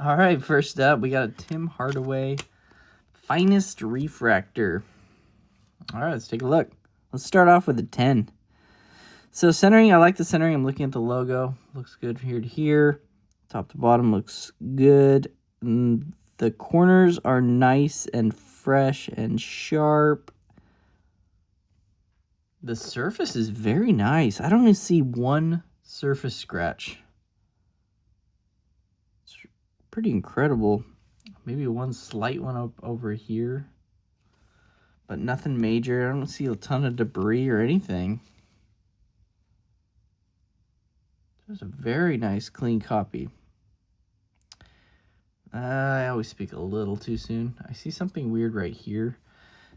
All right, first up, we got a Tim Hardaway Finest Refractor. All right, let's take a look. Let's start off with a 10. So centering, I like the centering. I'm looking at the logo. Looks good from here to here. Top to bottom looks good. The corners are nice and fresh and sharp. The surface is very nice. I don't even see one surface scratch. It's pretty incredible. Maybe one slight one up over here, but nothing major. I don't see a ton of debris or anything. There's a very nice clean copy. I always speak a little too soon. I see something weird right here.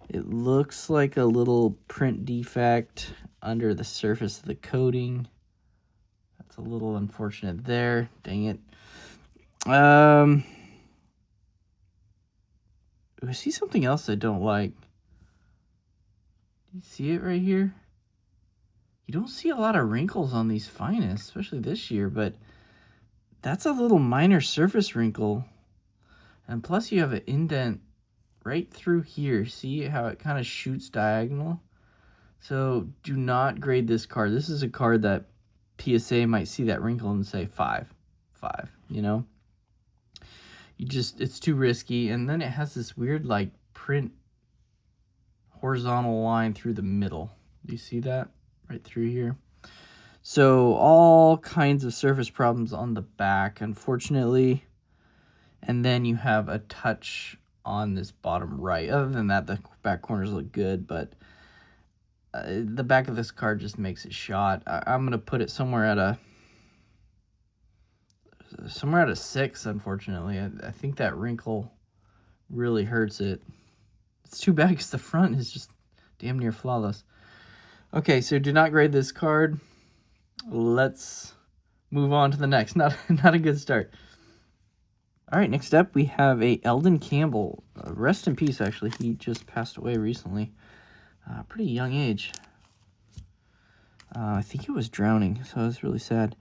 It looks like a little print defect under the surface of the coating. That's a little unfortunate there. Dang it. I see something else I don't like. You see it right here? You don't see a lot of wrinkles on these Finest, especially this year, but that's a little minor surface wrinkle. And plus you have an indent right through here. See how it kind of shoots diagonal? So do not grade this card. This is a card that PSA might see that wrinkle and say 5, you know? It's too risky. And then it has this weird like print horizontal line through the middle. Do you see that right through here? So all kinds of surface problems on the back, unfortunately. And then you have a touch on this bottom right. Other than that, the back corners look good, but the back of this card just makes it shot. I'm going to put it somewhere at a 6, unfortunately. I think that wrinkle really hurts it. It's too bad because the front is just damn near flawless. Okay, so do not grade this card. Let's move on to the next. Not a good start. All right, next up we have a Eldon Campbell. Rest in peace, actually. He just passed away recently. Pretty young age. I think it was drowning, so it's really sad.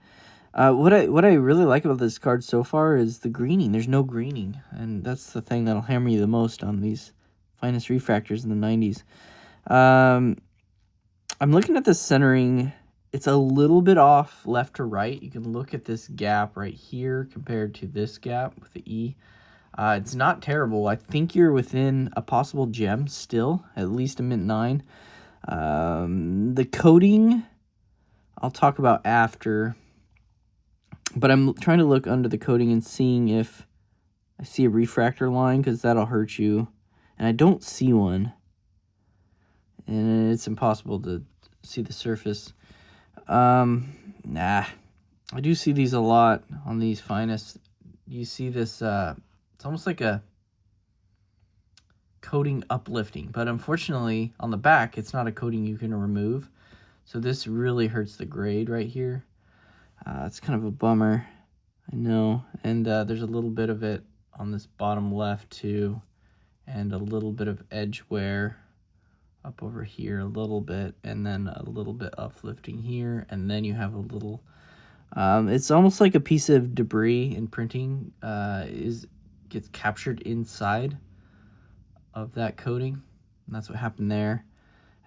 What I really like about this card so far is the greening. There's no greening, and that's the thing that'll hammer you the most on these Finest refractors in the 90s. I'm looking at the centering. It's a little bit off left to right. You can look at this gap right here compared to this gap with the E. It's not terrible. I think you're within a possible gem still, at least a mint 9. The coating, I'll talk about after. But I'm trying to look under the coating and seeing if I see a refractor line, because that'll hurt you. And I don't see one. And it's impossible to see the surface. Nah. I do see these a lot on these Finest. You see this, it's almost like a coating uplifting. But unfortunately, on the back, it's not a coating you can remove. So this really hurts the grade right here. It's kind of a bummer, I know. And there's a little bit of it on this bottom left too, and a little bit of edge wear up over here a little bit, and then a little bit uplifting here, and then you have a little, it's almost like a piece of debris in printing gets captured inside of that coating, and that's what happened there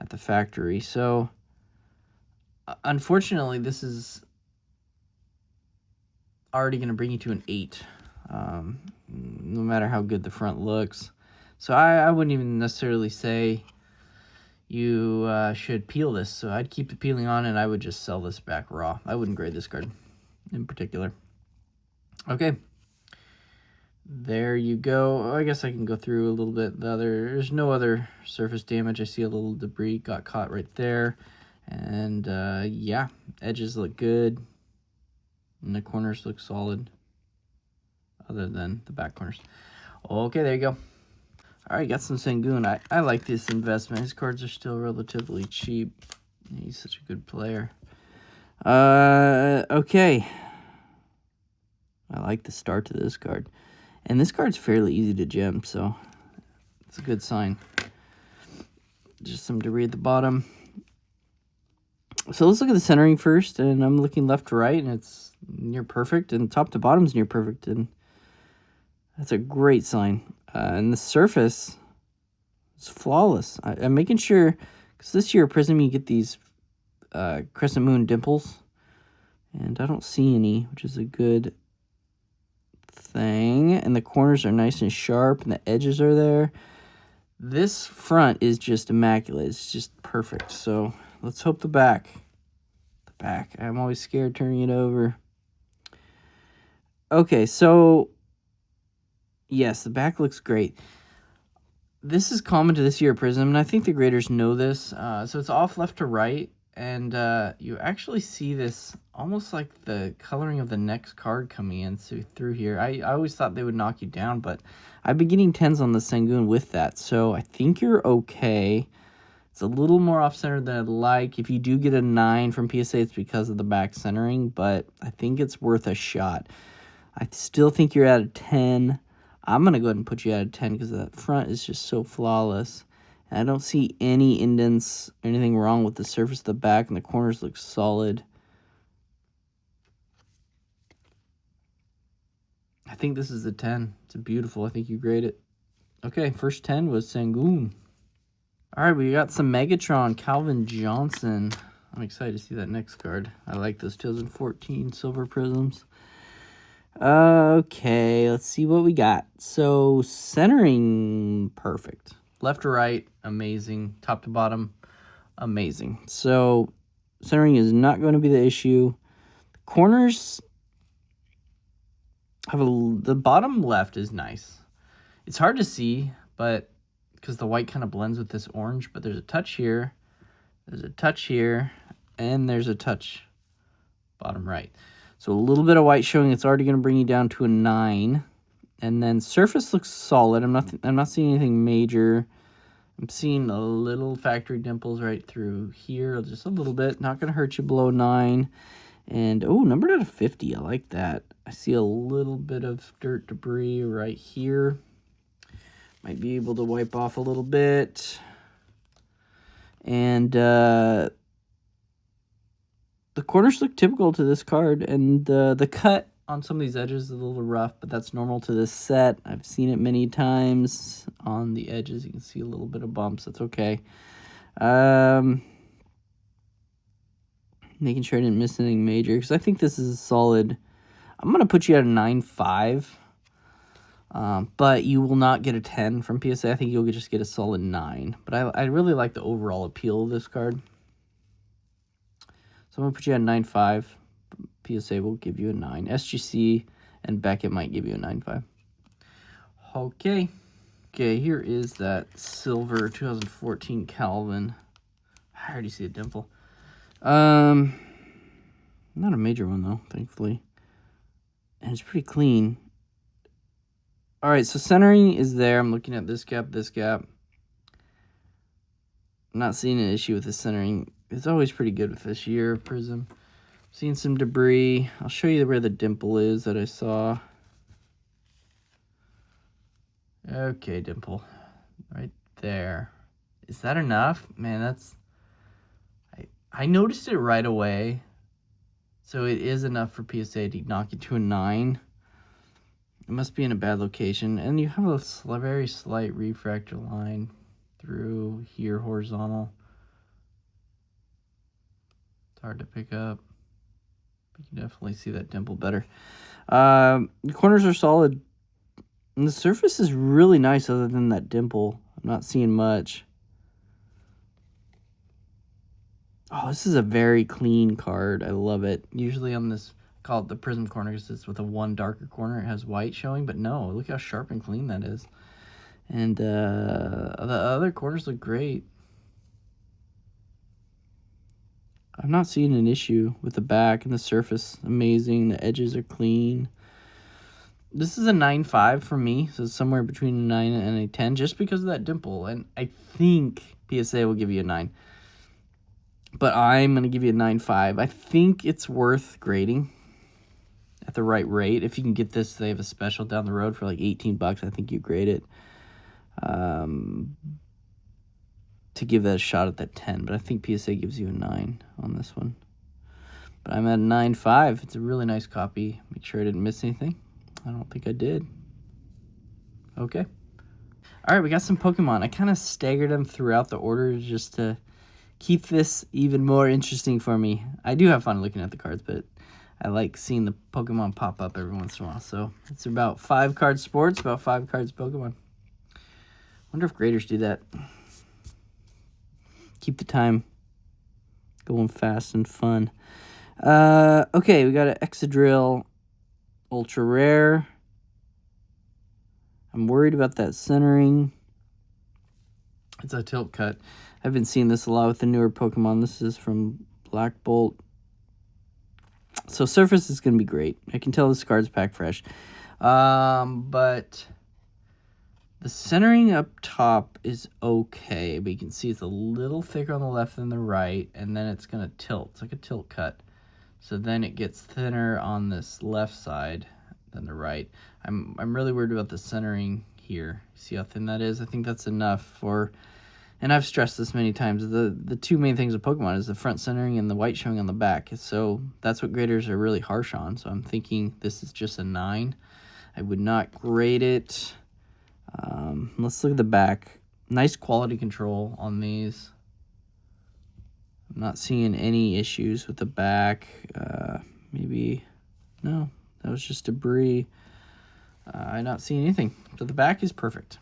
at the factory. So unfortunately, this is already going to bring you to an 8, no matter how good the front looks. So I wouldn't even necessarily say you should peel this. So I'd keep the peeling on, and I would just sell this back raw. I wouldn't grade this card in particular. Okay, there you go. I guess I can go through a little bit. There's no other surface damage. I see a little debris got caught right there, and yeah, edges look good. And the corners look solid, other than the back corners. Okay, there you go. All right, got some Sengun. I like this investment. His cards are still relatively cheap. He's such a good player. Okay. I like the start to this card. And this card's fairly easy to gem, so it's a good sign. Just some debris at the bottom. So let's look at the centering first, and I'm looking left to right, and it's near perfect, and top to bottom's near perfect, and That's a great sign. And the surface is flawless. I'm making sure, because this year Prism you get these crescent moon dimples, and I don't see any, which is a good thing. And the corners are nice and sharp, and the edges are there. This front is just immaculate. It's just perfect. So let's hope the back. I'm always scared turning it over. Okay, so yes, the back looks great. This is common to this year Prism, and I think the graders know this. So it's off left to right, and you actually see this almost like the coloring of the next card coming in through here. I always thought they would knock you down, but I've been getting 10s on the Sangoon with that, so I think you're okay. It's a little more off-center than I'd like. If you do get a 9 from PSA, it's because of the back centering, but I think it's worth a shot. I still think you're at a 10. I'm going to go ahead and put you at a 10 because that front is just so flawless. And I don't see any indents or anything wrong with the surface of the back, and the corners look solid. I think this is a 10. It's beautiful. I think you grade it. Okay, first 10 was Sangoon. All right, we got some Megatron, Calvin Johnson. I'm excited to see that next card. I like those 2014 silver prisms. Okay, let's see what we got. So, centering, perfect. Left to right, amazing. Top to bottom, amazing. So, centering is not going to be the issue. Corners have the bottom left is nice. It's hard to see, but because the white kind of blends with this orange, but there's a touch here, there's a touch here, and there's a touch bottom right. So a little bit of white showing. It's already going to bring you down to a 9. And then surface looks solid. I'm not seeing anything major. I'm seeing a little factory dimples right through here, just a little bit. Not going to hurt you below 9. And oh, numbered out of 50. I like that. I see a little bit of dirt debris right here. Might be able to wipe off a little bit. And the corners look typical to this card, and the cut on some of these edges is a little rough, but that's normal to this set. I've seen it many times on the edges. You can see a little bit of bumps. That's okay. Making sure I didn't miss anything major, because I think this is a solid. I'm going to put you at a 9.5. But you will not get a 10 from PSA. I think you'll just get a solid 9. But I really like the overall appeal of this card. So I'm going to put you at 9.5. PSA will give you a 9. SGC and Beckett might give you a 9.5. Okay. Okay, here is that silver 2014 Calvin. I already see a dimple. Not a major one, though, thankfully. And it's pretty clean. All right, so centering is there. I'm looking at this gap, this gap. I'm not seeing an issue with the centering. It's always pretty good with this year Prism. Seeing some debris. I'll show you where the dimple is that I saw. Okay, dimple. Right there. Is that enough? Man, that's... I noticed it right away. So it is enough for PSA to knock it to a 9. It must be in a bad location. And you have a very slight refractor line through here, horizontal. It's hard to pick up. But you can definitely see that dimple better. The corners are solid. And the surface is really nice other than that dimple. I'm not seeing much. Oh, this is a very clean card. I love it. Usually on this, I call it the Prism corner because it's with a one darker corner. It has white showing, but no, look how sharp and clean that is. And the other corners look great. I'm not seeing an issue with the back and the surface. Amazing. The edges are clean. This is a 9.5 for me, so it's somewhere between a 9 and a 10 just because of that dimple. And I think PSA will give you a 9. But I'm going to give you a 9.5. I think it's worth grading at the right rate. If you can get this, they have a special down the road for like $18. I think you grade it to give that a shot at that 10. But I think PSA gives you a 9 on this one. But I'm at a 9.5. It's a really nice copy. Make sure I didn't miss anything. I don't think I did. Okay. All right, we got some Pokemon. I kind of staggered them throughout the order just to keep this even more interesting for me. I do have fun looking at the cards, but I like seeing the Pokemon pop up every once in a while. So it's about 5 card sports, about 5 cards Pokemon. Wonder if graders do that. Keep the time going fast and fun. Okay, we got an Excadrill Ultra Rare. I'm worried about that centering. It's a tilt cut. I've been seeing this a lot with the newer Pokemon. This is from Black Bolt. So surface is going to be great. I can tell this card's pack fresh. But the centering up top is okay. But you can see it's a little thicker on the left than the right. And then it's going to tilt. It's like a tilt cut. So then it gets thinner on this left side than the right. I'm really worried about the centering here. See how thin that is? I think that's enough for, and I've stressed this many times, the two main things of Pokemon is the front centering and the white showing on the back. So that's what graders are really harsh on. So I'm thinking this is just a 9. I would not grade it. Let's look at the back. Nice quality control on these. I'm not seeing any issues with the back. Maybe, no, that was just debris. I'm not seeing anything. So the back is perfect.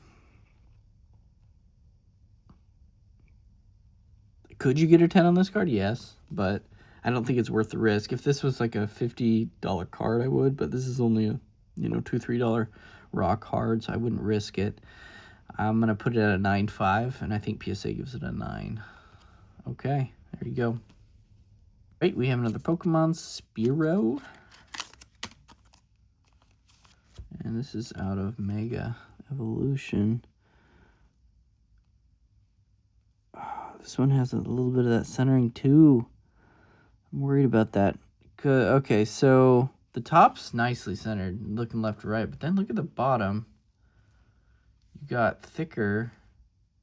Could you get a 10 on this card? Yes, but I don't think it's worth the risk. If this was like a $50 card, I would, but this is only a, $2, $3 raw card, so I wouldn't risk it. I'm going to put it at a 9.5, and I think PSA gives it a 9. Okay, there you go. Right, we have another Pokemon, Spearow. And this is out of Mega Evolution. Oh, this one has a little bit of that centering too. I'm worried about that. Good. Okay, so the top's nicely centered, looking left to right, but then look at the bottom. You got thicker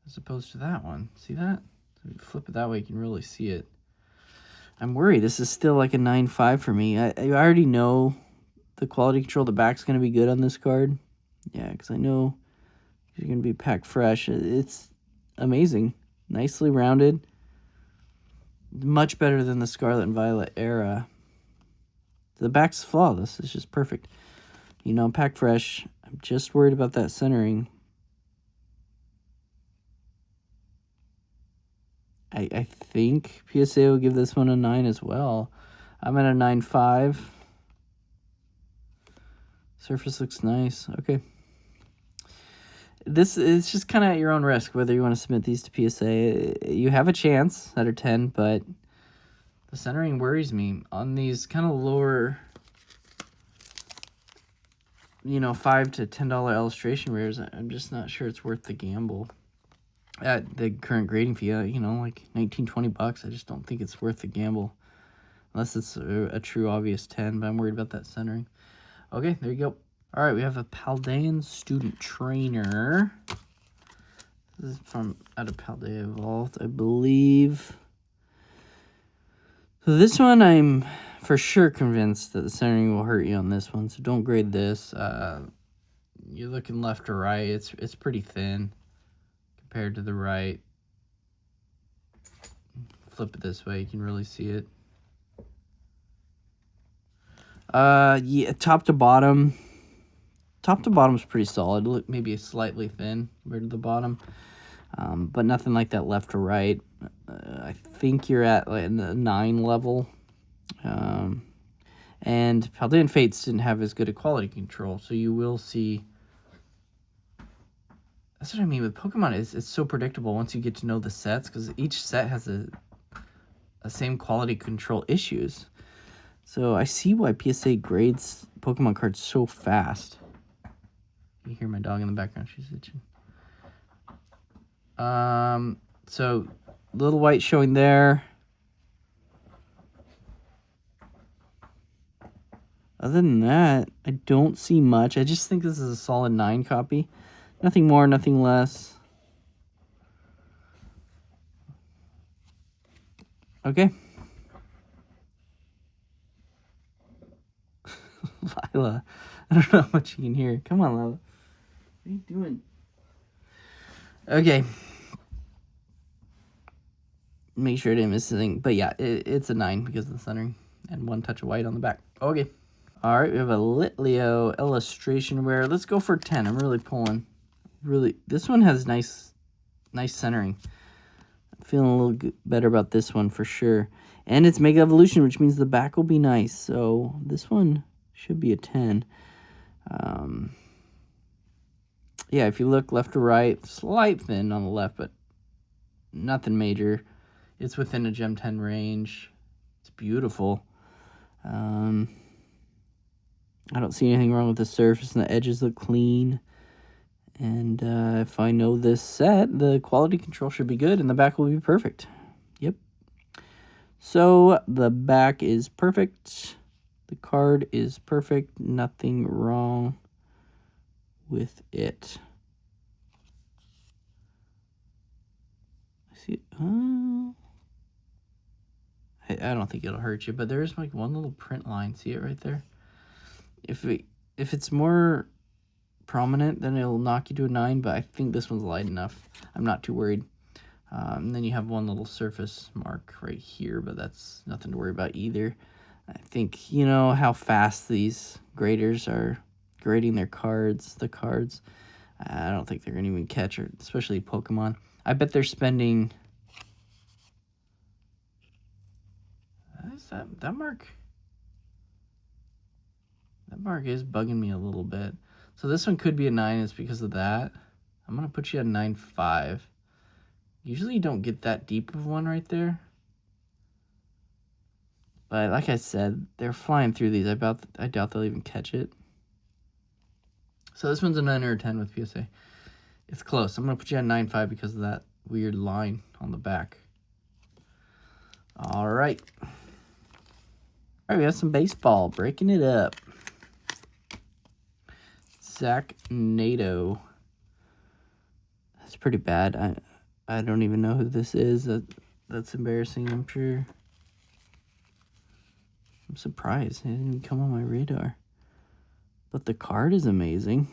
as opposed to that one. See that? So if you flip it that way, you can really see it. I'm worried. This is still like a 9.5 for me. I already know the quality control, the back's going to be good on this card. Yeah, because I know you're going to be packed fresh. It's amazing. Nicely rounded. Much better than the Scarlet and Violet era. The back's flawless. It's just perfect. Packed fresh. I'm just worried about that centering. I think PSA will give this one a 9 as well. I'm at a 9.5. Surface looks nice. Okay. This is just kind of at your own risk whether you want to submit these to PSA. You have a chance at a 10, but the centering worries me. On these kind of lower, $5 to $10 illustration rares, I'm just not sure it's worth the gamble. At the current grading fee, like $19, $20, I just don't think it's worth the gamble. Unless it's a true obvious 10, but I'm worried about that centering. Okay, there you go. All right, we have a Paldean Student Trainer. This is from out of Paldea Evolved, I believe. So this one, I'm for sure convinced that the centering will hurt you on this one, so don't grade this. You're looking left to right. It's pretty thin compared to the right. Flip it this way, you can really see it. Yeah, top to bottom. Top to bottom is pretty solid. Look, maybe slightly thin compared to the bottom, but nothing like that left to right. I think you're at like the 9 level. And Paldean Fates didn't have as good a quality control, so you will see. That's what I mean with Pokemon. It's so predictable once you get to know the sets, because each set has a same quality control issues. So I see why PSA grades Pokemon cards so fast. You hear my dog in the background. She's itching. So little white showing there. Other than that, I don't see much. I just think this is a solid 9 copy. Nothing more, nothing less. Okay. Lila. I don't know how much you can hear. Come on, Lila. What are you doing? Okay. Make sure I didn't miss anything. But yeah, it's a 9 because of the centering. And 1 touch of white on the back. Okay. All right, we have a Litleo illustration wear. Let's go for 10. I'm really pulling. Really, this one has nice centering. I'm feeling a little better about this one for sure. And it's Mega Evolution, which means the back will be nice. So this one should be a 10. Yeah, if you look left to right, slight thin on the left, but nothing major. It's within a Gem 10 range. It's beautiful. I don't see anything wrong with the surface, and the edges look clean. And if I know this set, the quality control should be good, and the back will be perfect. Yep. So the back is perfect. The card is perfect. Nothing wrong with it. I see it. I don't think it'll hurt you, but there's like one little print line. See it right there? If it's more prominent, then it'll knock you to a 9, but I think this one's light enough. I'm not too worried. And then you have one little surface mark right here, but that's nothing to worry about either. I think, you know, how fast these graders are grading their cards, I don't think they're going to even catch it, especially Pokemon. I bet they're spending... What is that mark? That mark is bugging me a little bit. So this one could be a 9. It's because of that. I'm going to put you at 9.5. Usually you don't get that deep of one right there. But like I said, they're flying through these. I doubt they'll even catch it. So this one's a 9 or a 10 with PSA. It's close. I'm going to put you at 9.5 because of that weird line on the back. All right. All right, we have some baseball. Breaking it up. Zach Nato. That's pretty bad. I don't even know who this is. That's embarrassing, I'm sure. I'm surprised. It didn't even come on my radar. But the card is amazing.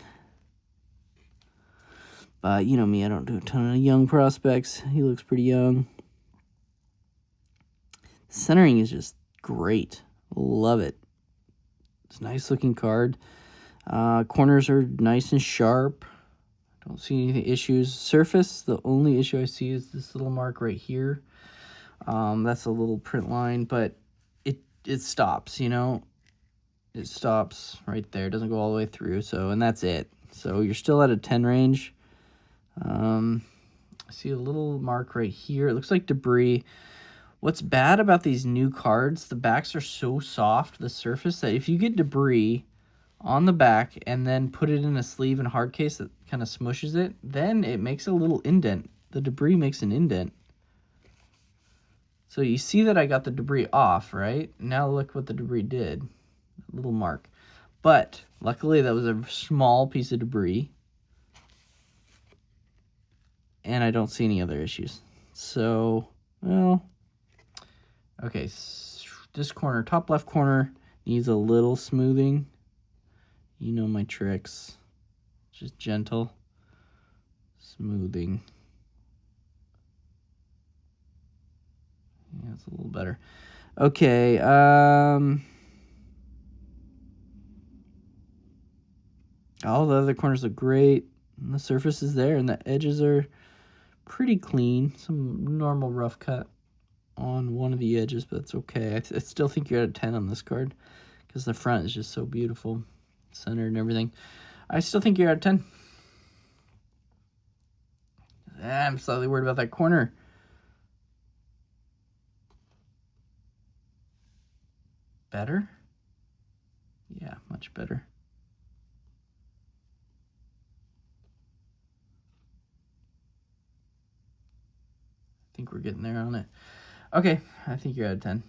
But you know me, I don't do a ton of young prospects. He looks pretty young. Centering is just great. Love it. It's a nice looking card. Corners are nice and sharp. Don't see any issues. Surface, the only issue I see is this little mark right here. That's a little print line, but it stops, you know. It stops right there. It doesn't go all the way through, and that's it. So you're still at a 10 range. I see a little mark right here. It looks like debris. What's bad about these new cards, the backs are so soft, the surface, that if you get debris on the back and then put it in a sleeve and hard case that kind of smushes it, then it makes a little indent. The debris makes an indent. So you see that I got the debris off, right? Now look what the debris did. A little mark. But luckily that was a small piece of debris. And I don't see any other issues. So, well, okay, this corner, top left corner, needs a little smoothing. You know my tricks. Just gentle smoothing. Yeah, it's a little better. Okay, all the other corners look great. And the surface is there, and the edges are pretty clean. Some normal rough cut on one of the edges, but it's okay. I still think you're at a 10 on this card because the front is just so beautiful, centered and everything. I still think you're at a 10. I'm slightly worried about that corner. Better? Yeah, much better. I think we're getting there on it. Okay, I think you're at a 10.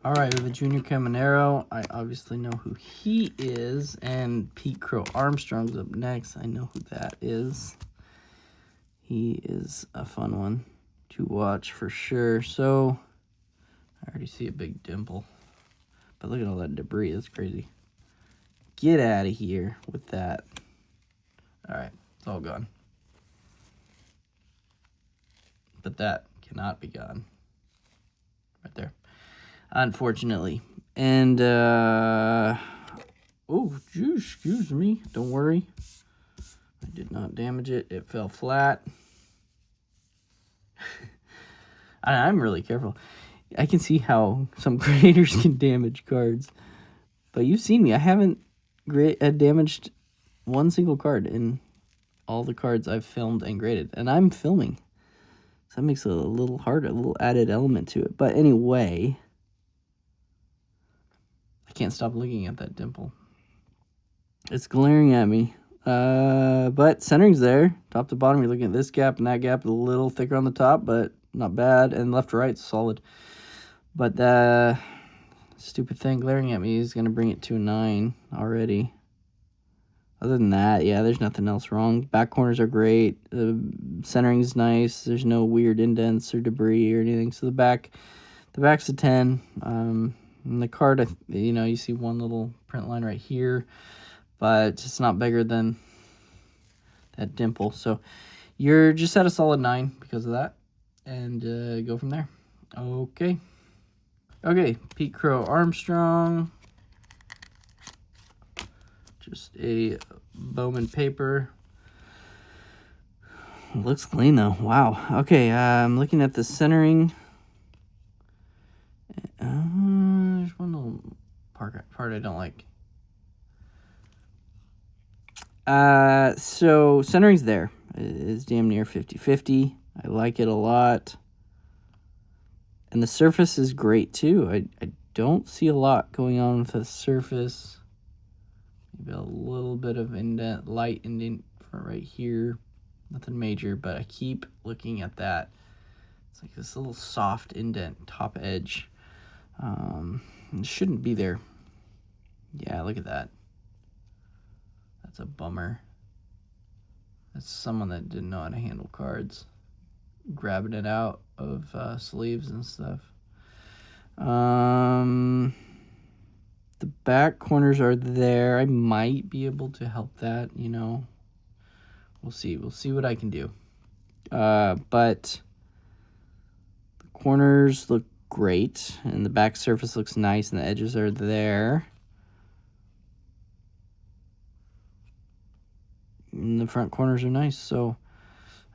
All right, with the Junior Caminero, I obviously know who he is, and Pete Crow Armstrong's up next. I know who that is. He is a fun one to watch for sure. So, I already see a big dimple. But look at all that debris. That's crazy. Get out of here with that. All right. all gone. But that cannot be gone. Right there. Unfortunately. And, oh, excuse me. Don't worry. I did not damage it. It fell flat. I'm really careful. I can see how some creators can damage cards. But you've seen me. I haven't damaged one single card in all the cards I've filmed and graded. And I'm filming. So that makes it a little harder, a little added element to it. But anyway, I can't stop looking at that dimple. It's glaring at me. But centering's there. Top to bottom, you're looking at this gap and that gap, a little thicker on the top, but not bad. And left to right, solid. But the stupid thing glaring at me is going to bring it to a 9 already. Other than that, yeah, there's nothing else wrong. Back corners are great. The centering's nice. There's no weird indents or debris or anything. So the back's a 10. And the card, you see one little print line right here, but it's not bigger than that dimple. So you're just at a solid 9 because of that, and go from there. Okay, Pete Crow Armstrong. Just a Bowman paper. Looks clean though. Wow. Okay, I'm looking at the centering. There's one little part I don't like. So centering's there. It's damn near 50-50. I like it a lot. And the surface is great too. I don't see a lot going on with the surface. Maybe a little bit of indent, light indent right here. Nothing major, but I keep looking at that. It's like this little soft indent, top edge. It shouldn't be there. Yeah, look at that. That's a bummer. That's someone that didn't know how to handle cards. Grabbing it out of sleeves and stuff. The back corners are there. I might be able to help that, We'll see. We'll see what I can do. But the corners look great, and the back surface looks nice, and the edges are there. And the front corners are nice, so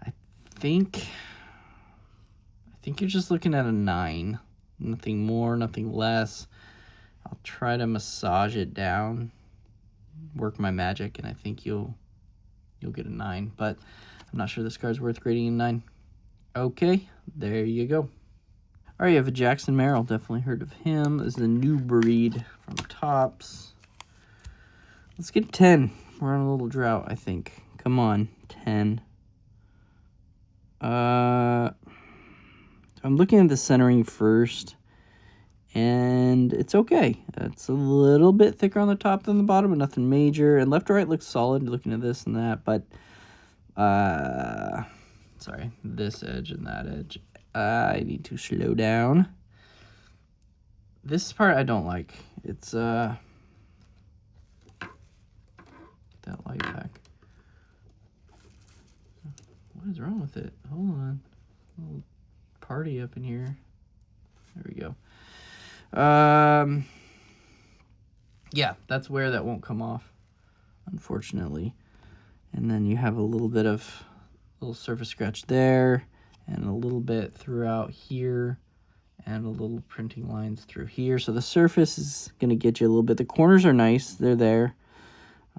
I think you're just looking at a 9. Nothing more, nothing less. I'll try to massage it down, work my magic, and I think you'll get a 9. But I'm not sure this card's worth grading a 9. Okay, there you go. All right, you have a Jackson Merrill. Definitely heard of him. This is a new breed from Topps. Let's get 10. We're on a little drought, I think. Come on, 10. I'm looking at the centering first, and it's okay. It's a little bit thicker on the top than the bottom, but nothing major. And left to right looks solid, looking at this and that, but sorry, this edge and that edge. I need to slow down. This part I don't like. It's that light pack. What is wrong with it? Hold on. A little party up in here. There we go. Yeah, that's where that won't come off, unfortunately. And then you have a little bit of little surface scratch there, and a little bit throughout here, and a little printing lines through here. So the surface is going to get you a little bit. The corners are nice. They're there.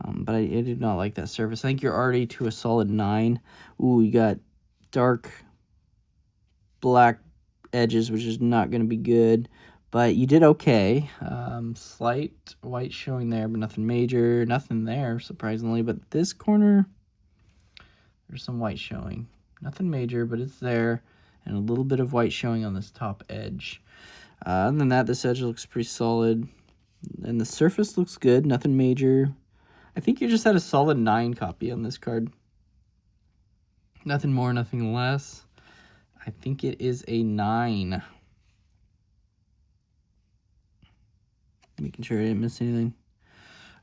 But I did not like that surface. I think you're already to a solid 9. Ooh, you got dark black edges, which is not going to be good. But you did okay. Slight white showing there, but nothing major. Nothing there, surprisingly. But this corner, there's some white showing. Nothing major, but it's there. And a little bit of white showing on this top edge. Other than that, this edge looks pretty solid. And the surface looks good. Nothing major. I think you just had a solid 9 copy on this card. Nothing more, nothing less. I think it is a 9. Making sure I didn't miss anything.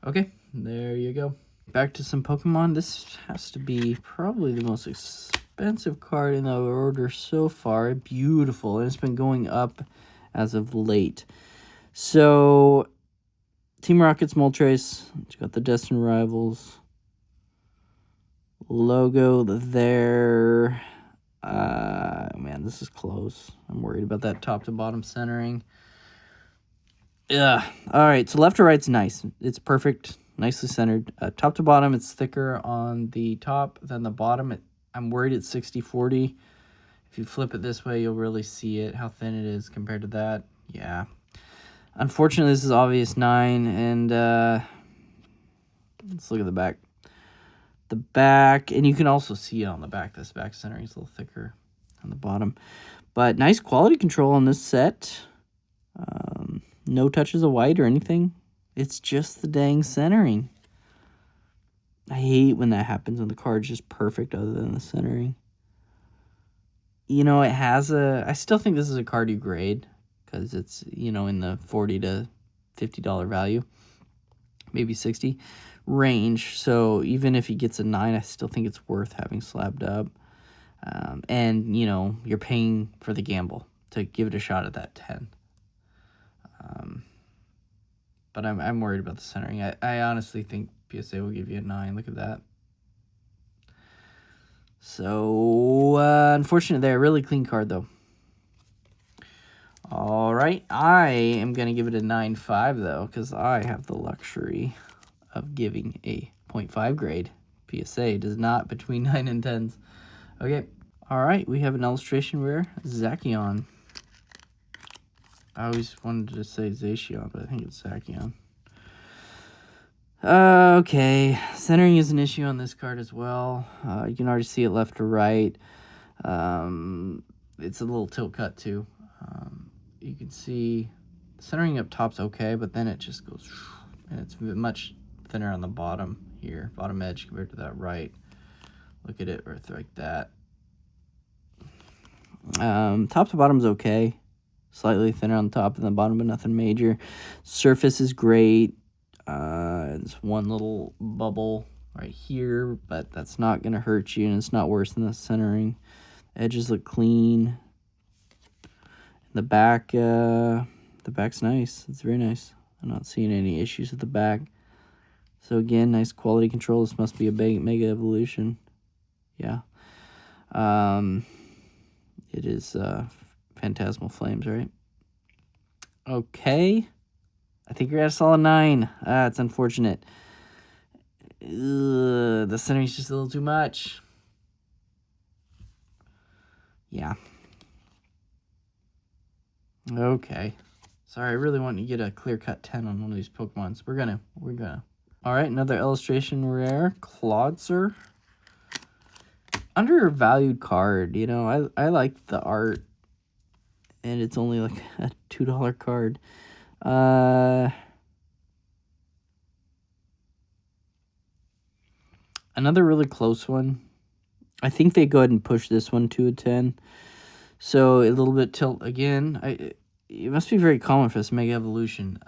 Okay, there you go. Back to some Pokemon. This has to be probably the most expensive card in the order so far. Beautiful. And it's been going up as of late. So, Team Rocket's Moltres. It's got the Destined Rivals logo there. Man, this is close. I'm worried about that top to bottom centering. Yeah. All right. So left to right's nice. It's perfect. Nicely centered. Top to bottom, it's thicker on the top than the bottom. I'm worried it's 60-40. If you flip it this way, you'll really see it, how thin it is compared to that. Yeah. Unfortunately, this is obvious 9. And let's look at the back. The back, and you can also see it on the back. This back centering is a little thicker on the bottom. But nice quality control on this set. No touches of white or anything. It's just the dang centering. I hate when that happens, when the card's just perfect other than the centering. You know, it has I still think this is a card you grade, because it's, you know, in the $40 to $50 value. Maybe 60 range. So even if he gets a 9, I still think it's worth having slabbed up. And, you know, you're paying for the gamble to give it a shot at that 10. But I'm worried about the centering. I honestly think PSA will give you a 9. Look at that. So, unfortunate there. Really clean card, though. All right. I am going to give it a 9.5, though, because I have the luxury of giving a 0.5 grade. PSA does not between 9 and 10s. Okay. All right. We have an illustration rare, Zacian. I always wanted to say Zacian, but I think it's Zacian. Okay, centering is an issue on this card as well. You can already see it left to right. It's a little tilt cut too. You can see centering up top's okay, but then it just goes, and it's much thinner on the bottom here, bottom edge compared to that right. Look at it, or like that. Top to bottom's okay. Slightly thinner on the top than the bottom, but nothing major. Surface is great. It's one little bubble right here, but that's not going to hurt you, and it's not worse than the centering. Edges look clean. The back's nice. It's very nice. I'm not seeing any issues with the back. So again, nice quality control. This must be a Mega Evolution. Yeah. It is Phantasmal Flames, right? Okay. I think you're at a solid 9. It's unfortunate. The centering's just a little too much. Yeah. Okay. Sorry, I really want to get a clear-cut 10 on one of these Pokemons. We're gonna. All right, another illustration rare, Clawitzer. Undervalued card, you know. I like the art, and it's only like a $2 card. Another really close one. I think they go ahead and push this one to a 10. So a little bit tilt again. It must be very common for this Mega Evolution.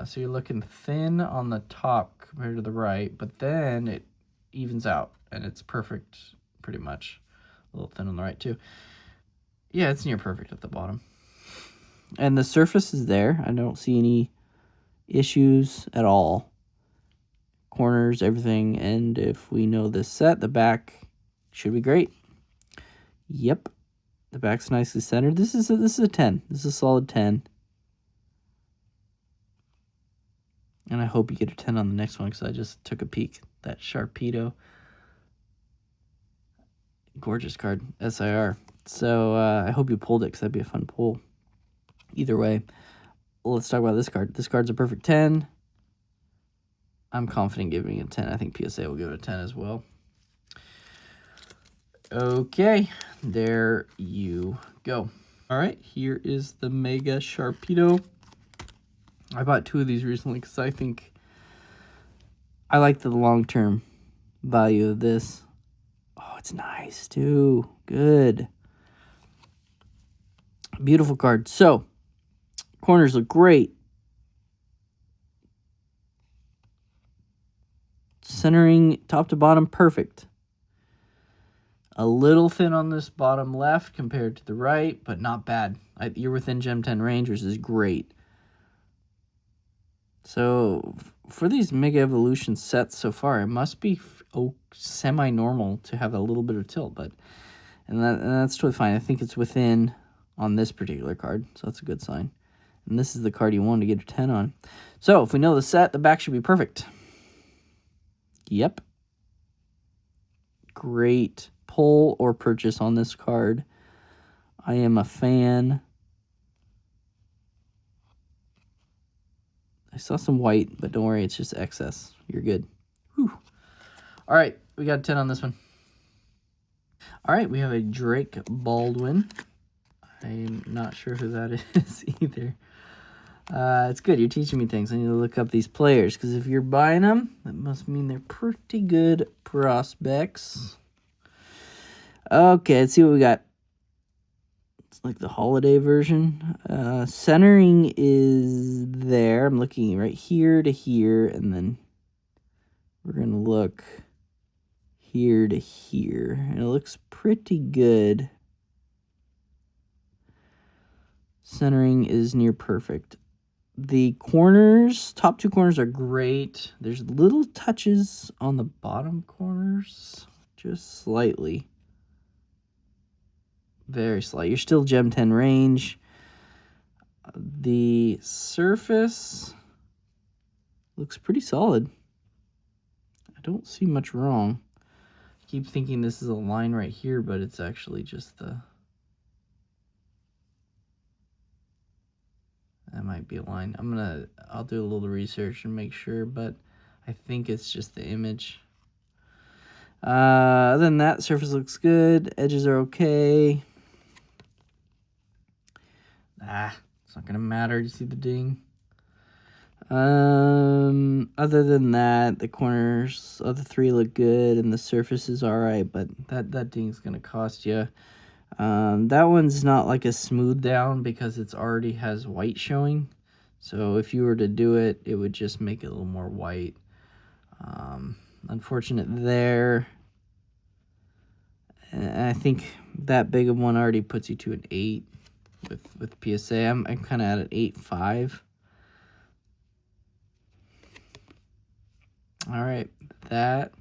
So you're looking thin on the top compared to the right, but then it evens out, and it's perfect pretty much. A little thin on the right too. Yeah, it's near perfect at the bottom. And the surface is there. I don't see any issues at all. Corners, everything. And if we know this set, the back should be great. Yep. The back's nicely centered. This is a 10. This is a solid 10. And I hope you get a 10 on the next one, because I just took a peek. That Sharpedo. Gorgeous card. SIR. So I hope you pulled it, because that'd be a fun pull. Either way, let's talk about this card. This card's a perfect 10. I'm confident giving it a 10. I think PSA will give it a 10 as well. Okay, there you go. All right, here is the Mega Sharpedo. I bought 2 of these recently because I think I like the long-term value of this. Oh, it's nice too. Good. Beautiful card. So, corners look great. Centering top to bottom, perfect. A little thin on this bottom left compared to the right, but not bad. You're within Gem 10 range, which is great. So for these Mega Evolution sets so far, it must be semi-normal to have a little bit of tilt, and that's totally fine. I think it's within on this particular card, so that's a good sign. And this is the card you want to get a 10 on. So if we know the set, the back should be perfect. Yep. Great pull or purchase on this card. I am a fan. I saw some white, but don't worry, it's just excess. You're good. Whew. All right, we got a 10 on this one. All right, we have a Drake Baldwin. I'm not sure who that is either. It's good. You're teaching me things. I need to look up these players, because if you're buying them, that must mean they're pretty good prospects. Okay, let's see what we got. It's like the holiday version. Centering is there. I'm looking right here to here, and then we're going to look here to here. And it looks pretty good. Centering is near perfect. The corners, top two corners are great. There's little touches on the bottom corners, just slightly. Very slight. You're still Gem 10 range. The surface looks pretty solid. I don't see much wrong. I keep thinking this is a line right here, but it's actually just the... That might be a line. I'll do a little research and make sure, but I think it's just the image. Other than that, surface looks good. Edges are okay. It's not gonna matter. You see the ding? Other than that, the corners of the three look good, and the surface is all right, but that ding's gonna cost you. That one's not like a smooth down because it's already has white showing. So if you were to do it, it would just make it a little more white. Unfortunate there. And I think that big of one already puts you to an 8 with PSA. I'm kind of at an 8.5. All right, that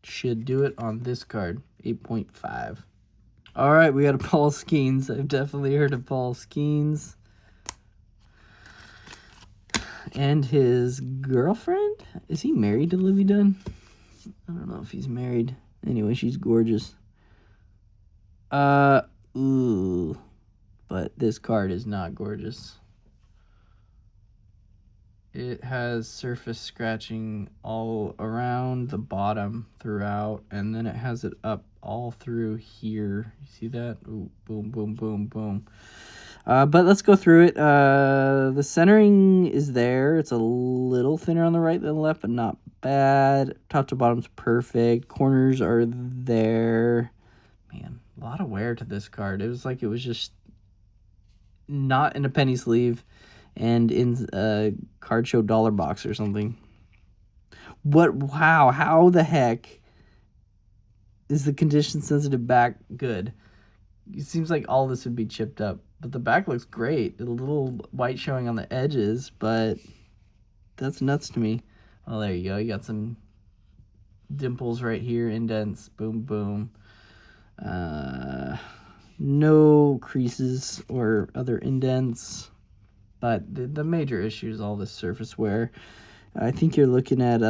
should do it on this card, 8.5. All right, we got a Paul Skeens. I've definitely heard of Paul Skeens. And his girlfriend? Is he married to Livy Dunn? I don't know if he's married. Anyway, she's gorgeous. Ooh. But this card is not gorgeous. It has surface scratching all around the bottom throughout, and then it has it up all through here. You see that? Ooh, boom, boom, boom, boom. But let's go through it. The centering is there. It's a little thinner on the right than the left, but not bad. Top to bottom's perfect. Corners are there. Man, a lot of wear to this card. It was like it was just not in a penny sleeve and in a card show dollar box or something. Wow, how the heck is the condition sensitive back good? It seems like all this would be chipped up, but the back looks great. A little white showing on the edges, but that's nuts to me. Oh, there you go. You got some dimples right here, indents, boom, boom. No creases or other indents, but the major issue is all this surface wear. I think you're looking at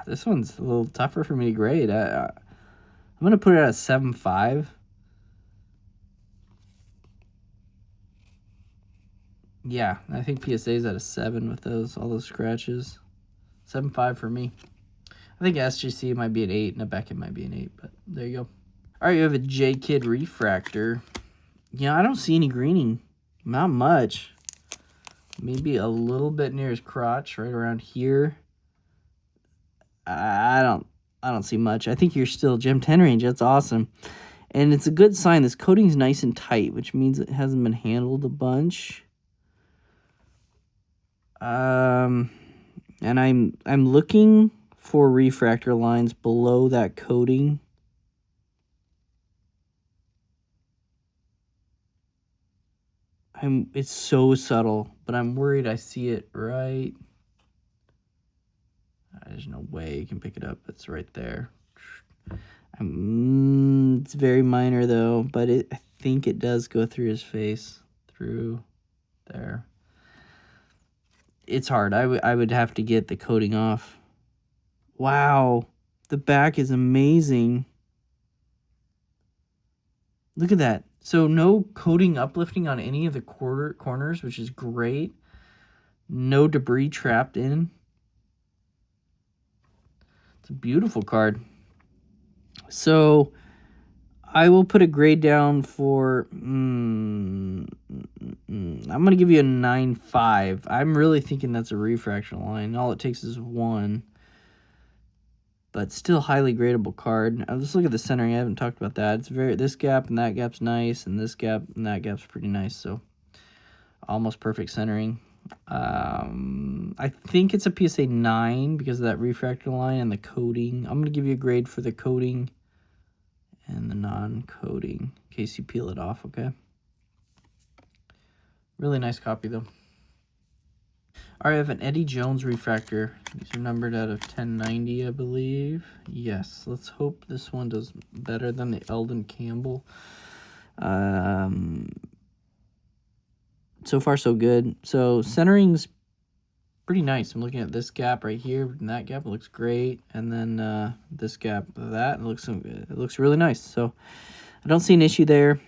this one's a little tougher for me to grade. I'm gonna put it at a 7.5. Yeah, I think PSA's at a 7 with all those scratches. 7.5 for me. I think SGC might be an 8 and a Beckett might be an 8, but there you go. All right, you have a J-Kid refractor. Yeah, I don't see any greening. Not much. Maybe a little bit near his crotch, right around here. I don't see much. I think you're still Gem 10 range. That's awesome. And it's a good sign. This coating's nice and tight, which means it hasn't been handled a bunch. And I'm looking for refractor lines below that coating. It's so subtle, but I'm worried I see it right. There's no way you can pick it up. It's right there. It's very minor though, but I think it does go through his face, through there. It's hard. I would have to get the coating off. Wow, the back is amazing. Look at that. So no coating uplifting on any of the corners, which is great. No debris trapped in. It's a beautiful card. So I will put a grade down for, I'm going to give you a 9.5. I'm really thinking that's a refraction line. All it takes is one. But still highly gradable card. Let's look at the centering. I haven't talked about that. It's this gap and that gap's nice, and this gap and that gap's pretty nice. So almost perfect centering. I think it's a PSA 9 because of that refractor line and the coating. I'm going to give you a grade for the coating and the non-coating in case you peel it off, okay? Really nice copy, though. All right, I have an Eddie Jones refractor. These are numbered out of 1090, I believe. Yes, let's hope this one does better than the Eldon Campbell. So far, so good. So centering's pretty nice. I'm looking at this gap right here, and that gap looks great. And then this gap, it looks really nice. So I don't see an issue there.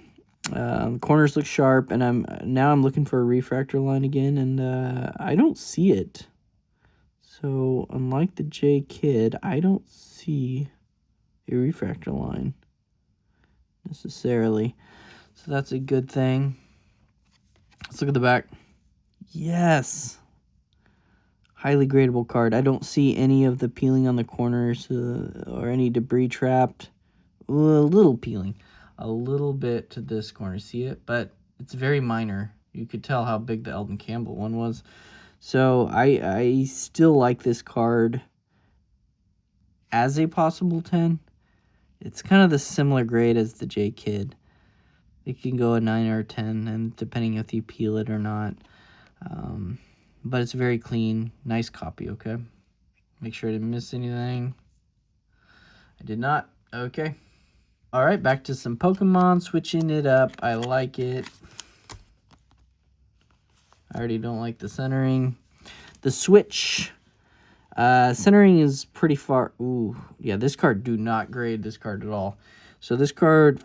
Corners look sharp, and I'm looking for a refractor line again, and I don't see it. So unlike the J Kid, I don't see a refractor line necessarily. So that's a good thing. Let's look at the back. Yes. Highly gradable card. I don't see any of the peeling on the corners or any debris trapped. A little peeling. A little bit to this corner. See it? But it's very minor. You could tell how big the Eldon Campbell one was. So I still like this card as a possible 10. It's kind of the similar grade as the J Kid. It can go a 9 or a 10, and depending if you peel it or not. But it's very clean. Nice copy, okay? Make sure I didn't miss anything. I did not. Okay. All right, back to some Pokemon. Switching it up. I like it. I already don't like the centering. The switch. Centering is pretty far. Ooh, yeah, this card, do not grade this card at all. So this card,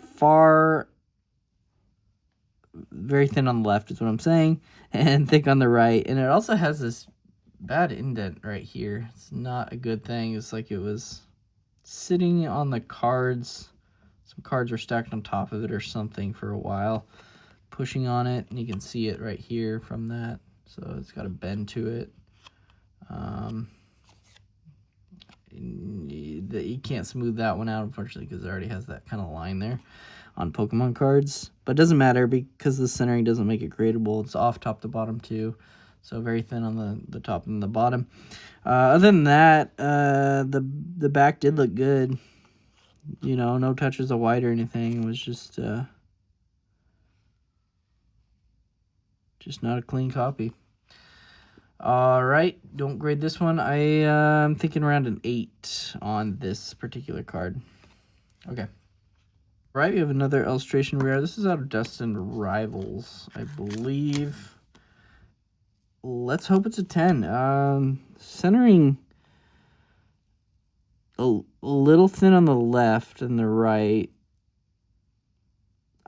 very thin on the left is what I'm saying, and thick on the right. And it also has this bad indent right here. It's not a good thing. It's like it was sitting on the cards. Some cards were stacked on top of it or something for a while, pushing on it, and you can see it right here from that. So it's got a bend to it. You can't smooth that one out, unfortunately, because it already has that kind of line there on Pokemon cards. But it doesn't matter because the centering doesn't make it gradable. It's off top to bottom too. So very thin on the top and the bottom. Other than that, the back did look good. You know, no touches of white or anything. It was just not a clean copy. All right, don't grade this one. I'm thinking around an 8 on this particular card. Okay. Right, we have another illustration rare. This is out of Dustin Rivals, I believe. Let's hope it's a 10. Centering a little thin on the left and the right.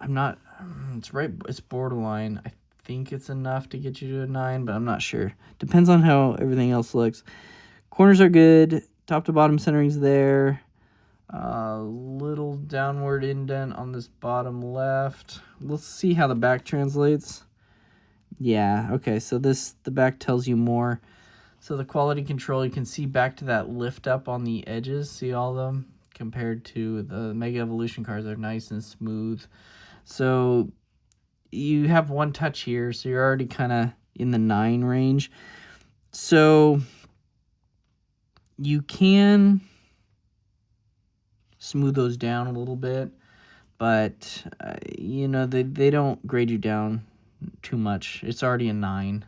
It's borderline. I think it's enough to get you to a 9, but I'm not sure. Depends on how everything else looks. Corners are good. Top to bottom centering's there. Little downward indent on this bottom left. Let's see how the back translates. Yeah, okay, so the back tells you more. So the quality control, you can see back to that lift up on the edges. See all of them? Compared to the Mega Evolution cards, they're nice and smooth. So you have one touch here, so you're already kind of in the 9 range. So You can smooth those down a little bit, but you know, they don't grade you down too much. It's already a 9.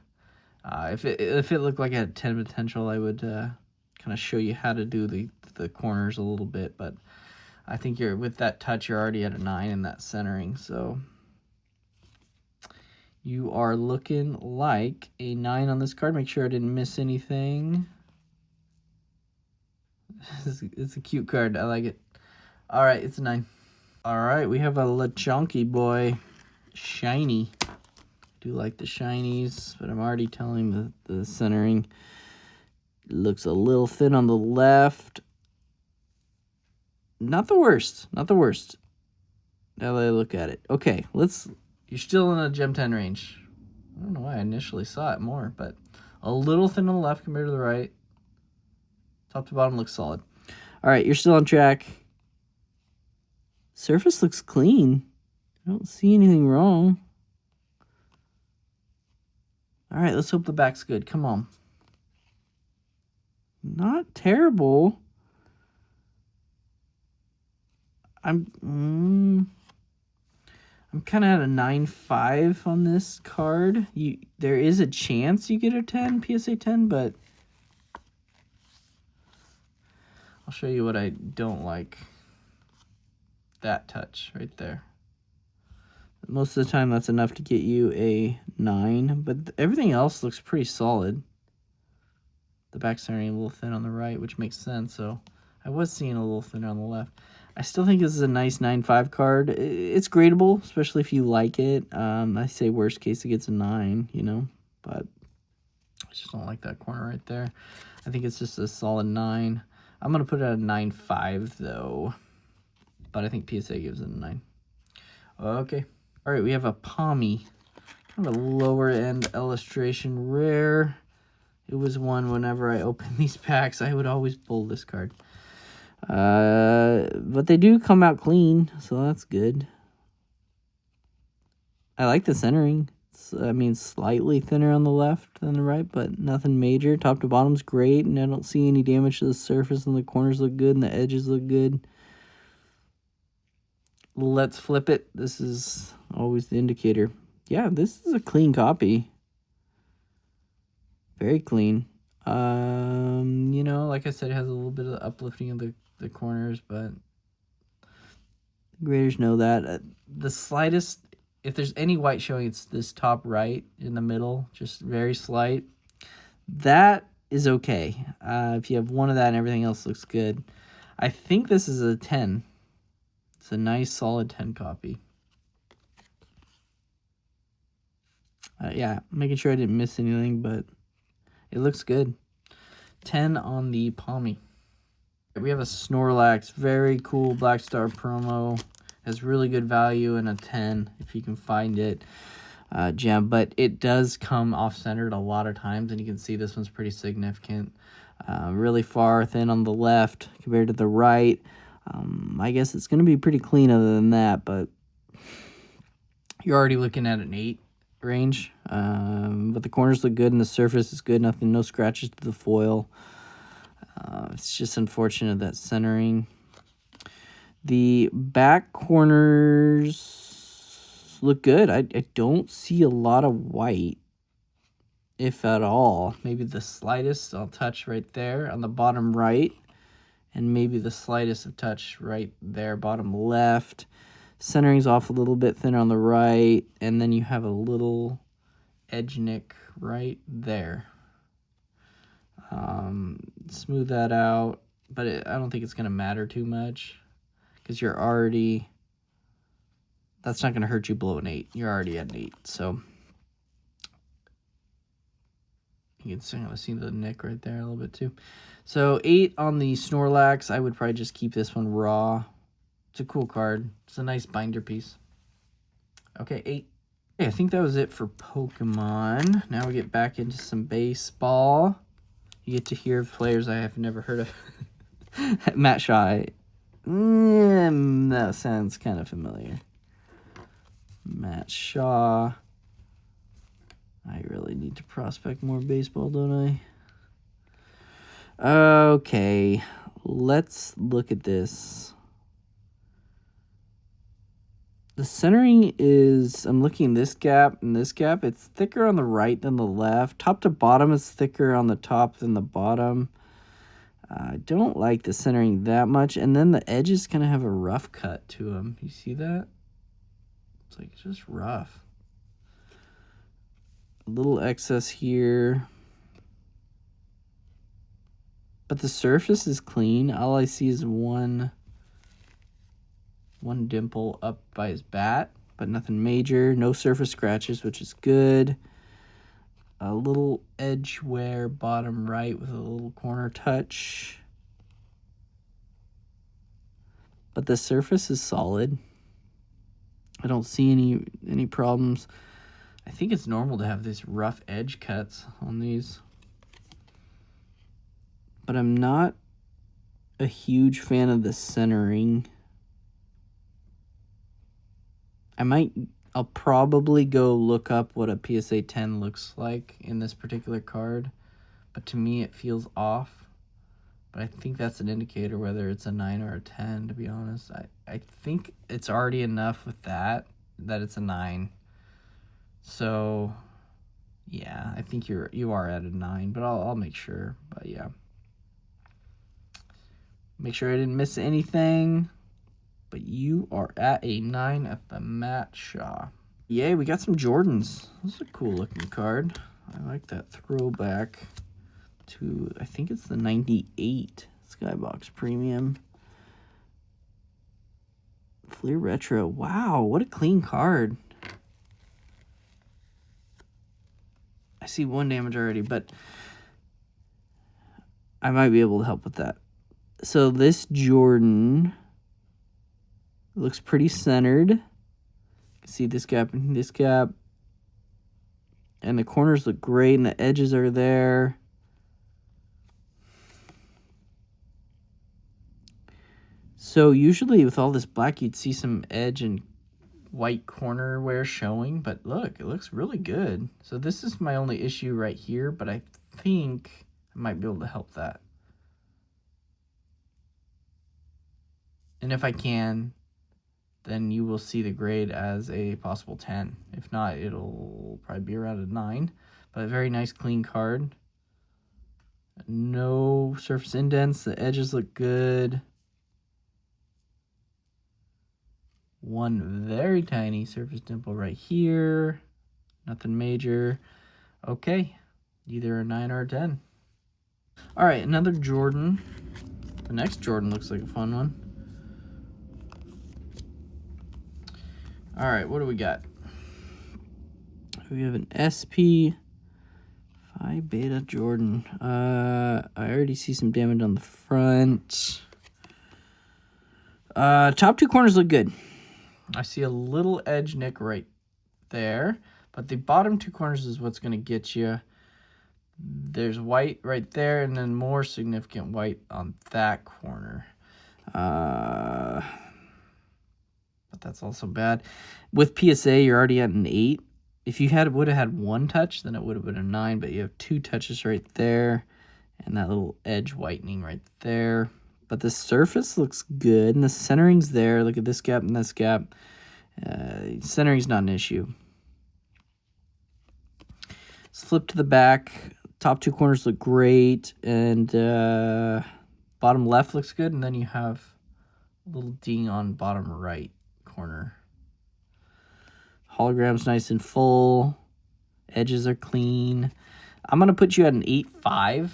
If it looked like it had 10 potential, I would kind of show you how to do the corners a little bit, but I think with that touch, you're already at a 9 in that centering, so you are looking like a 9 on this card. Make sure I didn't miss anything. It's a cute card. I like it. All right, it's a 9. All right, we have a LeChonky boy, shiny. Do like the shinies, but I'm already telling the centering looks a little thin on the left. Not the worst. Not the worst. Now that I look at it. Okay, you're still in a Gem 10 range. I don't know why I initially saw it more, but a little thin on the left compared to the right. Top to bottom looks solid. All right, you're still on track. Surface looks clean. I don't see anything wrong. All right, let's hope the back's good. Come on. Not terrible. I'm kind of at a 9.5 on this card. There is a chance you get a 10, PSA 10, but I'll show you what I don't like. That touch right there. Most of the time, that's enough to get you a 9, but everything else looks pretty solid. The back centering a little thin on the right, which makes sense, so I was seeing a little thinner on the left. I still think this is a nice 9.5 card. It's gradable, especially if you like it. I say worst case, it gets a 9, you know, but I just don't like that corner right there. I think it's just a solid 9. I'm going to put it at a 9.5, though, but I think PSA gives it a 9. Okay. All right, we have a Pommy, kind of a lower end illustration, rare. It was one whenever I opened these packs, I would always pull this card. But they do come out clean, so that's good. I like the centering. I mean, slightly thinner on the left than the right, but nothing major. Top to bottom's great, and I don't see any damage to the surface, and the corners look good, and the edges look good. Let's flip it. This is always the indicator. Yeah, this is a clean copy. Very clean. You know, like I said, it has a little bit of the uplifting of the corners, but graders know that. The slightest, if there's any white showing, it's this top right in the middle, just very slight. That is okay. If you have one of that and everything else looks good. I think this is a 10. It's a nice solid 10 copy. Yeah, making sure I didn't miss anything, but it looks good. 10 on the Pommy. We have a Snorlax, very cool Black Star promo. Has really good value in a 10 if you can find it. Gem, but it does come off-centered a lot of times, and you can see this one's pretty significant. Really far thin on the left compared to the right. I guess it's going to be pretty clean other than that, but you're already looking at an 8 range. But the corners look good and the surface is good. No scratches to the foil. It's just unfortunate that centering. The back corners look good. I don't see a lot of white, if at all. Maybe the slightest I'll touch right there on the bottom right. And maybe the slightest of touch right there, bottom left. Centering's off a little bit thinner on the right. And then you have a little edge nick right there. Smooth that out. But I don't think it's going to matter too much. Because you're already... That's not going to hurt you below an 8. You're already at an 8. So... You can see the nick right there a little bit too. So 8 on the Snorlax. I would probably just keep this one raw. It's a cool card. It's a nice binder piece. Okay, 8. Okay, I think that was it for Pokemon. Now we get back into some baseball. You get to hear players I have never heard of. Matt Shaw. That sounds kind of familiar. Matt Shaw. I really need to prospect more baseball, don't Okay, let's look at this. The centering is, I'm looking this gap and this gap. It's thicker on the right than the left. Top to bottom is thicker on the top than the bottom. I don't like the centering that much. And then the edges kind of have a rough cut to them. You see that? It's like just rough. A little excess here. But the surface is clean. All I see is one dimple up by his bat, but nothing major. No surface scratches, which is good. A little edge wear bottom right with a little corner touch. But the surface is solid. I don't see any problems. I think it's normal to have these rough edge cuts on these. But I'm not a huge fan of the centering. I'll probably go look up what a PSA 10 looks like in this particular card. But to me, it feels off. But I think that's an indicator whether it's a 9 or a 10, to be honest. I think it's already enough with that it's a 9. So, yeah, I think you are at a 9, but I'll make sure. But, yeah. Make sure I didn't miss anything. But you are at a 9 at the Matt Shaw. Yay, we got some Jordans. This is a cool looking card. I like that throwback to, I think it's the 98 Skybox Premium. Fleer Retro. Wow, what a clean card. I see one damage already, but I might be able to help with that. So this Jordan looks pretty centered. See this gap and this gap. And the corners look great and the edges are there. So usually with all this black, you'd see some edge and white corner wear showing, but look, it looks really good. So this is my only issue right here, but I think I might be able to help that. And if I can, then you will see the grade as a possible 10. If not, it'll probably be around a 9. But a very nice clean card. No surface indents. The edges look good. One very tiny surface dimple right here. Nothing major. Okay. Either a 9 or a 10. All right, another Jordan. The next Jordan looks like a fun one. All right, what do we got? We have an SP Phi Beta Jordan. I already see some damage on the front. Top two corners look good. I see a little edge nick right there, but the bottom two corners is what's going to get you. There's white right there, and then more significant white on that corner. But that's also bad. With PSA, you're already at an 8. If you would have had one touch, then it would have been a 9, but you have 2 touches right there, and that little edge whitening right there. But the surface looks good, and the centering's there. Look at this gap and this gap. Centering's not an issue. Let's flip to the back. Top two corners look great, and bottom left looks good, and then you have a little ding on bottom right corner. Hologram's nice and full. Edges are clean. I'm going to put you at an 8.5.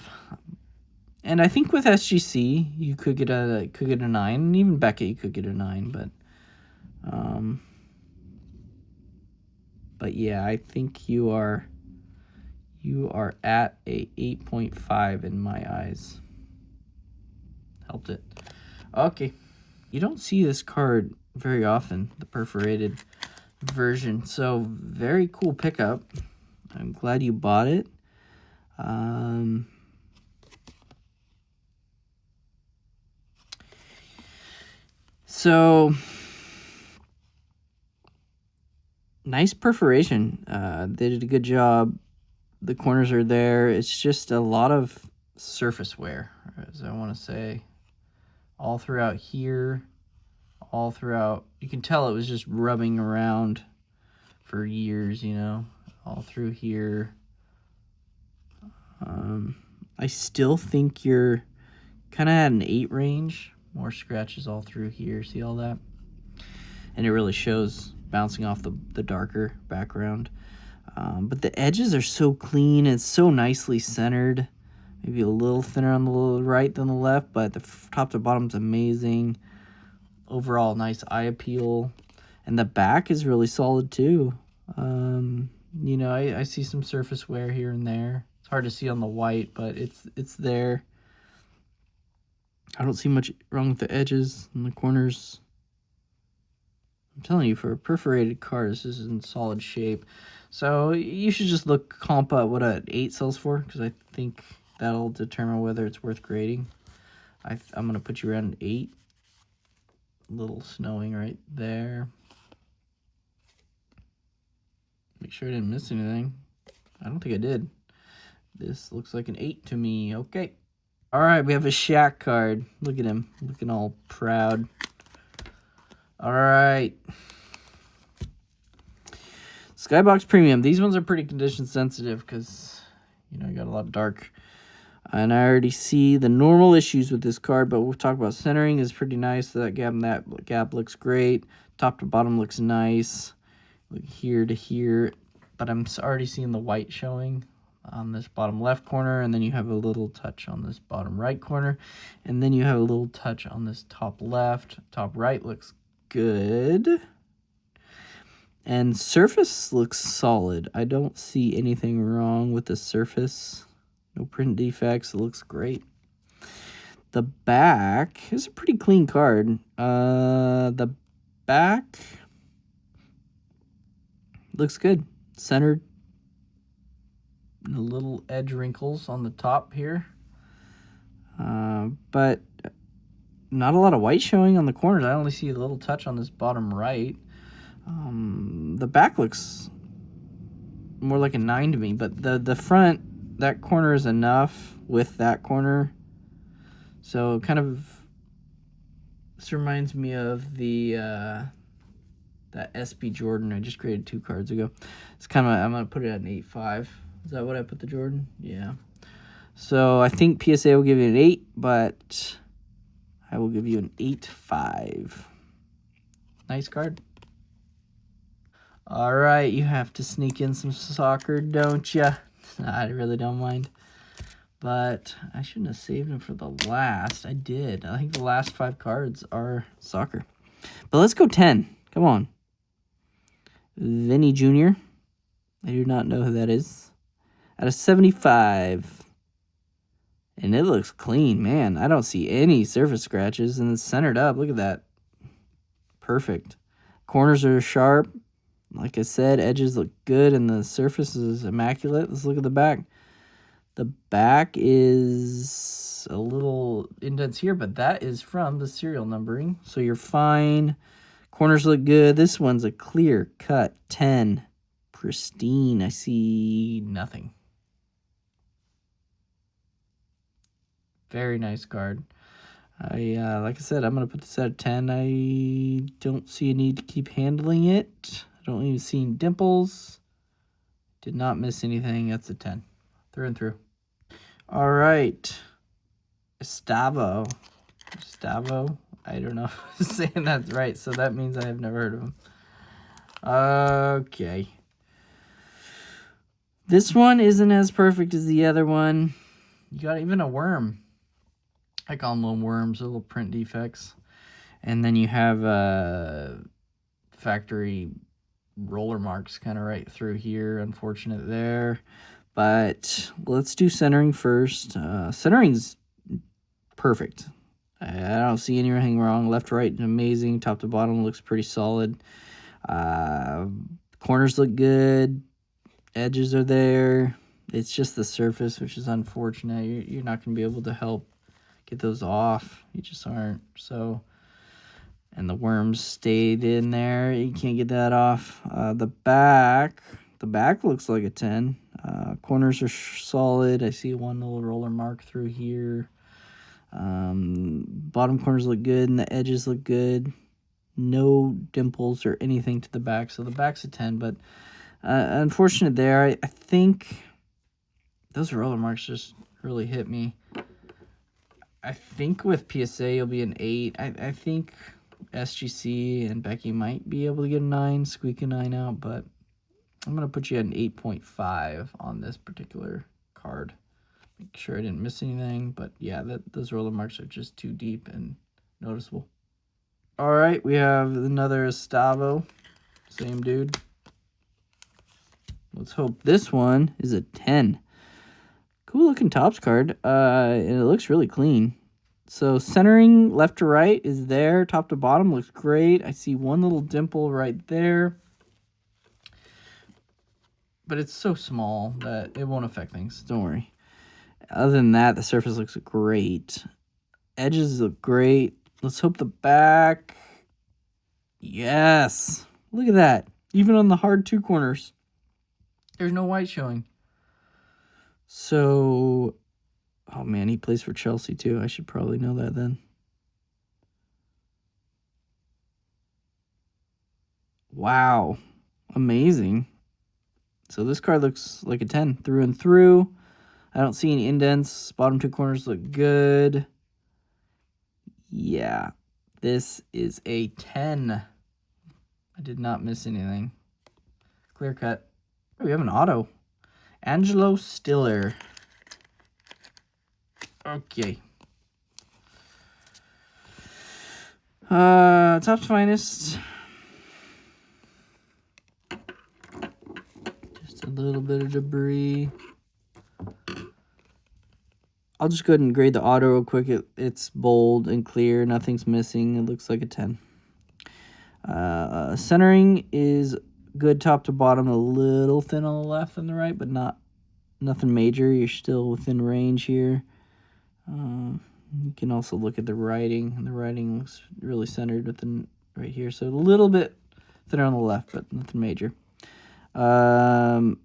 And I think with SGC, you could get a 9. And even Beckett, you could get a 9. But yeah, I think you are at a 8.5 in my eyes. Helped it. Okay. You don't see this card very often, the perforated version. So very cool pickup. I'm glad you bought it. So nice perforation. They did a good job. The corners are there. It's just a lot of surface wear, as I want to say. All throughout here, all throughout. You can tell it was just rubbing around for years, you know, all through here. I still think you're kind of at an 8 range. More scratches all through here. See all that? And it really shows bouncing off the darker background. But the edges are so clean. It's so nicely centered. Maybe a little thinner on the right than the left, but the top to bottom's amazing. Overall, nice eye appeal. And the back is really solid too. You know, I see some surface wear here and there. It's hard to see on the white, but it's there. I don't see much wrong with the edges and the corners. I'm telling you, for a perforated car, this is in solid shape. So you should just look comp at what an 8 sells for, because I think that'll determine whether it's worth grading. I'm going to put you around an 8. A little snowing right there. Make sure I didn't miss anything. I don't think I did. This looks like an 8 to me. Okay. All right, we have a Shaq card. Look at him, looking all proud. All right. Skybox Premium. These ones are pretty condition sensitive because, you know, you got a lot of dark. And I already see the normal issues with this card, but we'll talk about centering is pretty nice. That gap looks great. Top to bottom looks nice. Look here to here. But I'm already seeing the white showing on this bottom left corner, and then you have a little touch on this bottom right corner, and then you have a little touch on this top left. Top right looks good. And surface looks solid. I don't see anything wrong with the surface. No print defects. It looks great. The back is a pretty clean card. The back looks good. Centered. The little edge wrinkles on the top here. But not a lot of white showing on the corners. I only see a little touch on this bottom right. The back looks more like a 9 to me, but the front, that corner is enough with that corner. So kind of, this reminds me of that SB Jordan I just created 2 cards ago. It's kind of, I'm going to put it at an 8.5. Is that what I put the Jordan? Yeah. So I think PSA will give you an 8, but I will give you an 8.5. Nice card. All right, you have to sneak in some soccer, don't you? I really don't mind. But I shouldn't have saved them for the last. I did. I think the last 5 cards are soccer. But let's go 10. Come on. Vinny Jr. I do not know who that is. Out of 75. And it looks clean, man. I don't see any surface scratches, and it's centered up. Look at that. Perfect. Corners are sharp. Like I said, edges look good, and the surface is immaculate. Let's look at the back. The back is a little indents here, but that is from the serial numbering, so you're fine. Corners look good. This one's a clear cut 10. Pristine. I see nothing. Very nice card. Like I said, I'm going to put this at a 10. I don't see a need to keep handling it. I don't even see any dimples. Did not miss anything. That's a 10. Through and through. All right. Gustavo. I don't know if I'm saying that's right, so that means I have never heard of him. Okay. This one isn't as perfect as the other one. You got even a worm. I call them little worms, little print defects. And then you have factory roller marks kind of right through here. Unfortunate there. But let's do centering first. Centering's perfect. I don't see anything wrong. Left, right, amazing. Top to bottom looks pretty solid. Corners look good. Edges are there. It's just the surface, which is unfortunate. You're not going to be able to help get those off. You just aren't. So, and the worms stayed in there. You can't get that off. The back looks like a 10. Corners are solid. I see one little roller mark through here. Bottom corners look good and the edges look good. No dimples or anything to the back. So the back's a 10, but unfortunate there. I think those roller marks just really hit me. I think with PSA you'll be an 8. I think SGC and Becky might be able to get a 9, squeak a 9 out, but I'm going to put you at an 8.5 on this particular card. Make sure I didn't miss anything, but yeah, those roller marks are just too deep and noticeable. All right, we have another Estavo, same dude. Let's hope this one is a 10. Cool looking Topps card, and it looks really clean. So centering left to right is there, top to bottom looks great. I see one little dimple right there, but it's so small that it won't affect things. Don't worry. Other than that, the surface looks great. Edges look great. Let's hope the back. Yes. Look at that. Even on the hard 2 corners, there's no white showing. So, oh man, he plays for Chelsea too. I should probably know that then. Wow. Amazing. So this card looks like a 10 through and through. I don't see any indents. Bottom 2 corners look good. Yeah, this is a 10. I did not miss anything. Clear cut. Oh, we have an auto. Angelo Stiller. Okay. Topps Finest. Just a little bit of debris. I'll just go ahead and grade the auto real quick. It's bold and clear. Nothing's missing. It looks like a 10. Centering is good top to bottom. A little thin on the left and the right, but nothing major. You're still within range here. You can also look at the writing. And the writing looks really centered within right here. So a little bit thinner on the left, but nothing major. I'm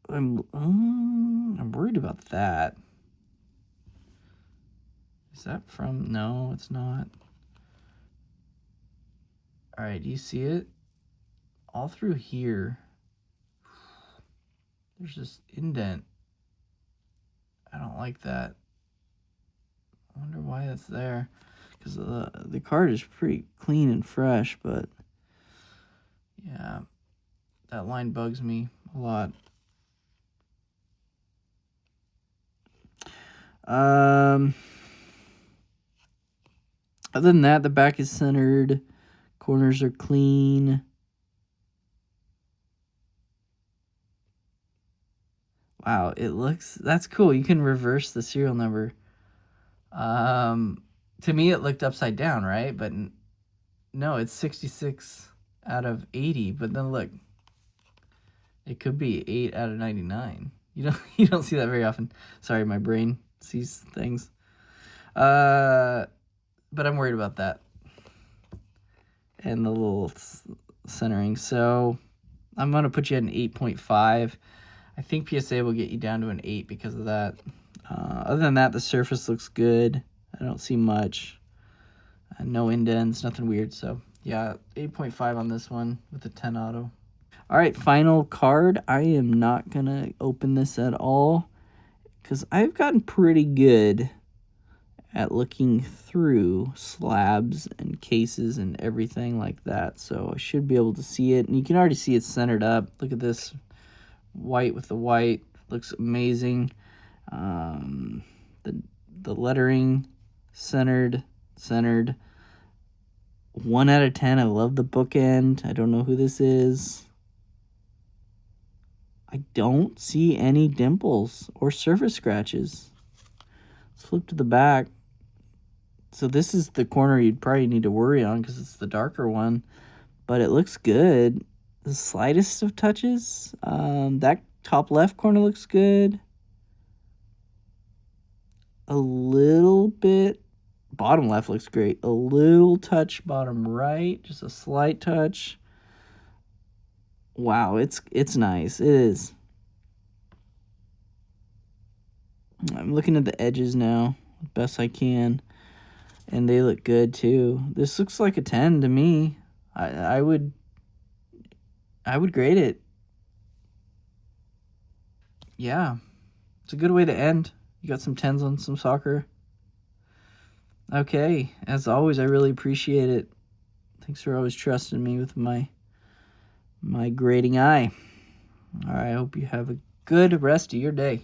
worried about that. Is that from? No, it's not. All right, do you see it? All through here, there's this indent. I don't like that. I wonder why that's there. Because the card is pretty clean and fresh, but yeah, that line bugs me a lot. Other than that, the back is centered. Corners are clean. Wow, that's cool. You can reverse the serial number. To me, it looked upside down, right? But no, it's 66 out of 80. But then look, it could be 8 out of 99. You don't see that very often. Sorry, my brain sees things. But I'm worried about that and the little centering. So I'm gonna put you at an 8.5. I think PSA will get you down to an 8 because of that. Other than that, the surface looks good. I don't see much. No indents, nothing weird. So yeah, 8.5 on this one with a 10 auto. All right, final card. I am not gonna open this at all because I've gotten pretty good at looking through slabs and cases and everything like that. So I should be able to see it. And you can already see it's centered up. Look at this white with the white. Looks amazing. The lettering, centered. 1 out of 10. I love the bookend. I don't know who this is. I don't see any dimples or surface scratches. Let's flip to the back. So this is the corner you'd probably need to worry on because it's the darker one, but it looks good. The slightest of touches. That top left corner looks good. A little bit. Bottom left looks great. A little touch bottom right. Just a slight touch. Wow, it's nice. It is. I'm looking at the edges now, best I can, and they look good too. This looks like a 10 to me. I would grade it. Yeah, it's a good way to end. You got some 10s on some soccer. Okay, as always, I really appreciate it. Thanks for always trusting me with my grading eye. All right, I hope you have a good rest of your day.